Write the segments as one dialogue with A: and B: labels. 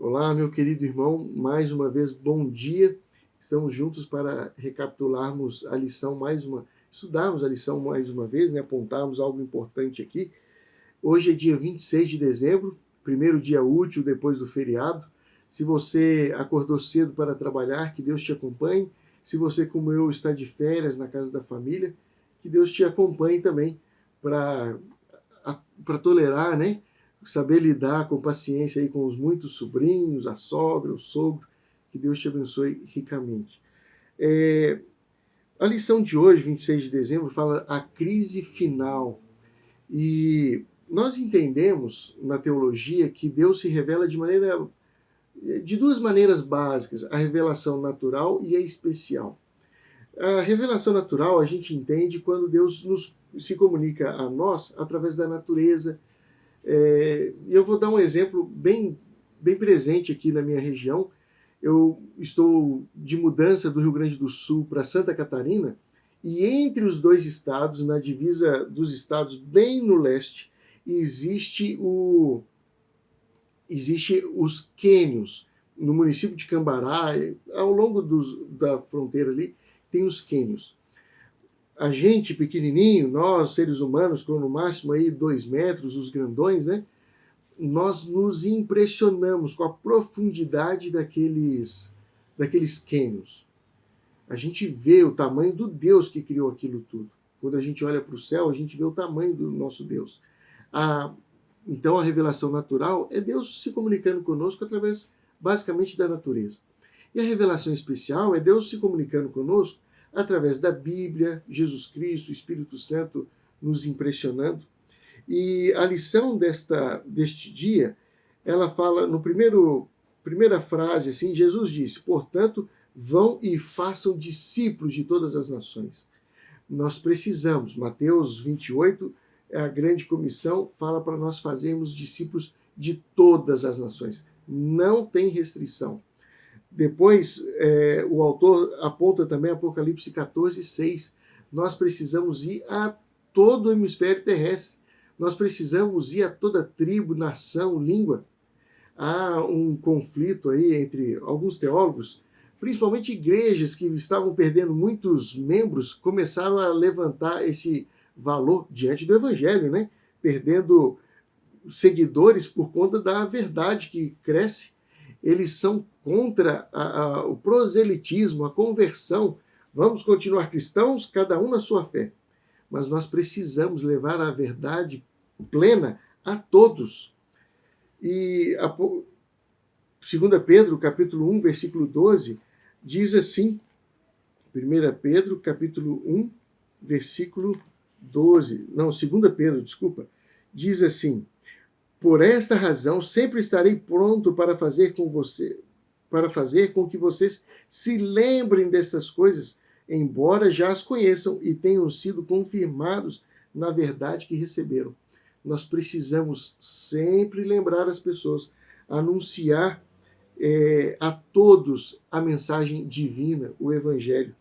A: Olá, meu querido irmão, mais uma vez, bom dia. Estamos juntos para recapitularmos a lição estudarmos a lição mais uma vez, né? Apontarmos algo importante aqui. Hoje é dia 26 de dezembro, primeiro dia útil depois do feriado. Se você acordou cedo para trabalhar, que Deus te acompanhe. Se você, como eu, está de férias na casa da família, que Deus te acompanhe também para tolerar, né? Saber lidar com paciência aí com os muitos sobrinhos, a sogra, o sogro. Que Deus te abençoe ricamente. A lição de hoje, 26 de dezembro, fala a crise final. E nós entendemos na teologia que Deus se revela de duas maneiras básicas, a revelação natural e a especial. A revelação natural a gente entende quando Deus se comunica a nós através da natureza. Eu vou dar um exemplo bem presente aqui na minha região. Eu estou de mudança do Rio Grande do Sul para Santa Catarina, e entre os dois estados, na divisa dos estados, bem no leste, existe os quênios. No município de Cambará, ao longo da fronteira ali, tem os quênios. A gente pequenininho, nós seres humanos, com no máximo aí 2 metros, os grandões, né? Nós nos impressionamos com a profundidade daqueles quênios. A gente vê o tamanho do Deus que criou aquilo tudo. Quando a gente olha para o céu, a gente vê o tamanho do nosso Deus. Então, a revelação natural é Deus se comunicando conosco através, basicamente, da natureza. E a revelação especial é Deus se comunicando conosco através da Bíblia, Jesus Cristo, o Espírito Santo nos impressionando. E a lição deste dia, ela fala, primeira frase, assim, Jesus disse: portanto, vão e façam discípulos de todas as nações. Nós precisamos, Mateus 28, a grande comissão, fala para nós fazermos discípulos de todas as nações. Não tem restrição. Depois, o autor aponta também Apocalipse 14, 6. Nós precisamos ir a todo o hemisfério terrestre. Nós precisamos ir a toda tribo, nação, língua. Há um conflito aí entre alguns teólogos, principalmente igrejas que estavam perdendo muitos membros, começaram a levantar esse valor diante do evangelho, né? Perdendo seguidores por conta da verdade que cresce. Eles são contra o proselitismo, a conversão. Vamos continuar cristãos, cada um na sua fé. Mas nós precisamos levar a verdade plena a todos. E 2 Pedro, capítulo 1, versículo 12, diz assim, 1 Pedro, capítulo 1, versículo 12, não, 2 Pedro, desculpa, diz assim: por esta razão, sempre estarei pronto para fazer com que vocês se lembrem dessas coisas, embora já as conheçam e tenham sido confirmados na verdade que receberam. Nós precisamos sempre lembrar as pessoas, anunciar a todos a mensagem divina, o Evangelho.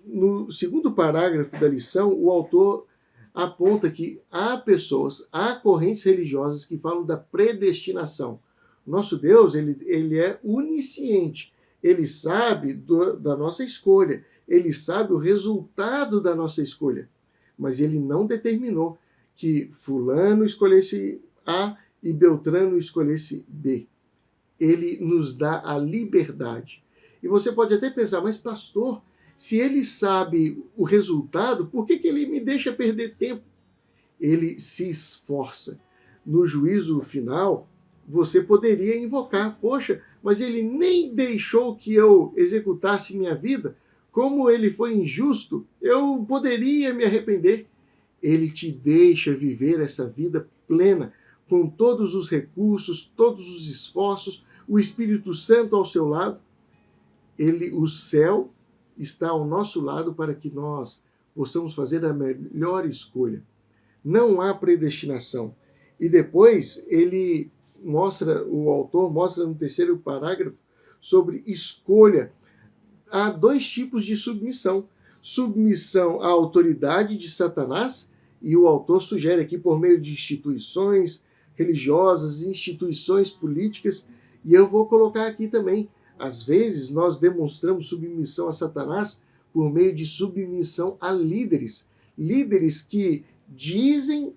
A: No segundo parágrafo da lição, o autor aponta que há correntes religiosas que falam da predestinação. Nosso Deus, ele é onisciente. Ele sabe da nossa escolha. Ele sabe o resultado da nossa escolha. Mas ele não determinou que fulano escolhesse A e Beltrano escolhesse B. Ele nos dá a liberdade. E você pode até pensar, mas pastor, se ele sabe o resultado, por que ele me deixa perder tempo? Ele se esforça. No juízo final, você poderia invocar: poxa, mas ele nem deixou que eu executasse minha vida. Como ele foi injusto, eu poderia me arrepender. Ele te deixa viver essa vida plena, com todos os recursos, todos os esforços, o Espírito Santo ao seu lado. O céu está ao nosso lado para que nós possamos fazer a melhor escolha. Não há predestinação. E depois o autor mostra no terceiro parágrafo sobre escolha. Há 2 tipos de submissão. Submissão à autoridade de Satanás, e o autor sugere aqui por meio de instituições, religiosas, instituições políticas, e eu vou colocar aqui também, às vezes nós demonstramos submissão a Satanás por meio de submissão a líderes, líderes que dizem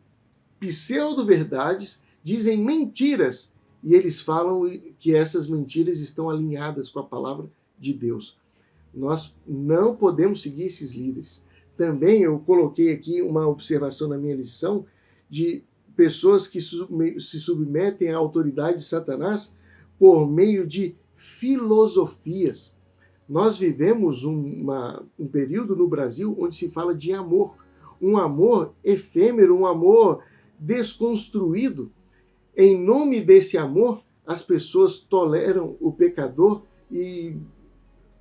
A: pseudo-verdades, dizem mentiras, e eles falam que essas mentiras estão alinhadas com a palavra de Deus. Nós não podemos seguir esses líderes. Também eu coloquei aqui uma observação na minha lição de pessoas que se submetem à autoridade de Satanás por meio de filosofias. Nós vivemos um período no Brasil onde se fala de amor, um amor efêmero, um amor desconstruído. Em nome desse amor, as pessoas toleram o pecador e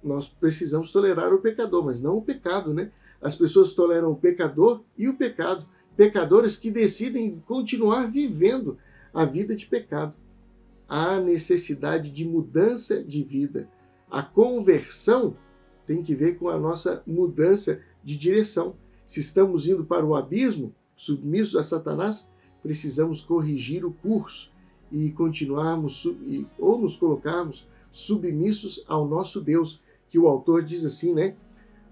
A: nós precisamos tolerar o pecador, mas não o pecado, né? As pessoas toleram o pecador e o pecado. Pecadores que decidem continuar vivendo a vida de pecado. Há necessidade de mudança de vida. A conversão tem que ver com a nossa mudança de direção. Se estamos indo para o abismo, submissos a Satanás, precisamos corrigir o curso e continuarmos ou nos colocarmos submissos ao nosso Deus, que o autor diz assim, né?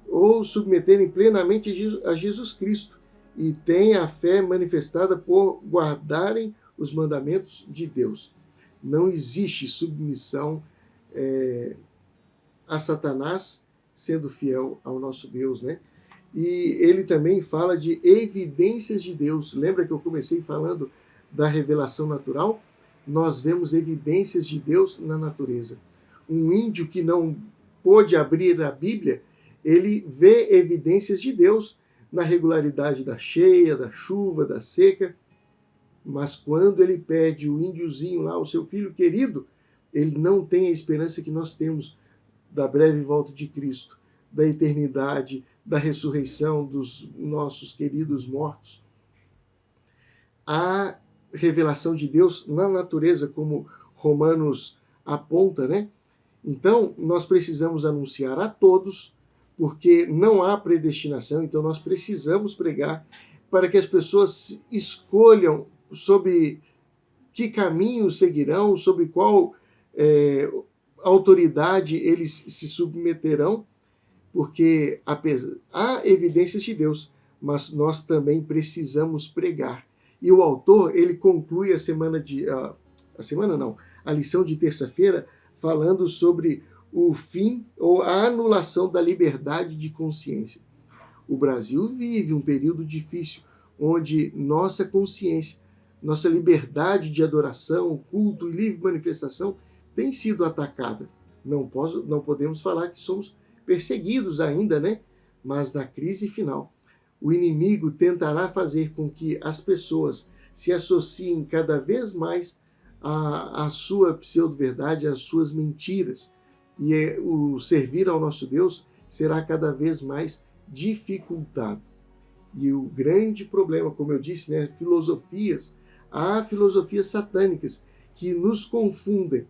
A: Ou submeterem plenamente a Jesus Cristo e têm a fé manifestada por guardarem os mandamentos de Deus. Não existe submissão a Satanás sendo fiel ao nosso Deus, né? E ele também fala de evidências de Deus. Lembra que eu comecei falando da revelação natural? Nós vemos evidências de Deus na natureza. Um índio que não pôde abrir a Bíblia, ele vê evidências de Deus na regularidade da cheia, da chuva, da seca. Mas quando ele pede o índiozinho lá, o seu filho querido, ele não tem a esperança que nós temos da breve volta de Cristo, da eternidade, da ressurreição dos nossos queridos mortos. A revelação de Deus na natureza, como Romanos aponta, né? Então, nós precisamos anunciar a todos, porque não há predestinação, então nós precisamos pregar para que as pessoas escolham sobre que caminho seguirão, sobre qual autoridade eles se submeterão, porque há evidências de Deus, mas nós também precisamos pregar. E o autor, ele conclui a lição de terça-feira, falando sobre o fim ou a anulação da liberdade de consciência. O Brasil vive um período difícil, onde nossa consciência, nossa liberdade de adoração, culto e livre manifestação tem sido atacada. Não podemos falar que somos perseguidos ainda, né? Mas na crise final, o inimigo tentará fazer com que as pessoas se associem cada vez mais à sua pseudo-verdade, às suas mentiras. E o servir ao nosso Deus será cada vez mais dificultado. E o grande problema, como eu disse, né, há filosofias satânicas que nos confundem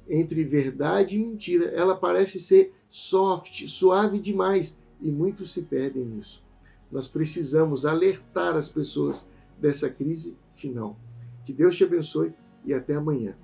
A: entre verdade e mentira. Ela parece ser soft, suave demais, e muitos se perdem nisso. Nós precisamos alertar as pessoas dessa crise final. Que Deus te abençoe e até amanhã.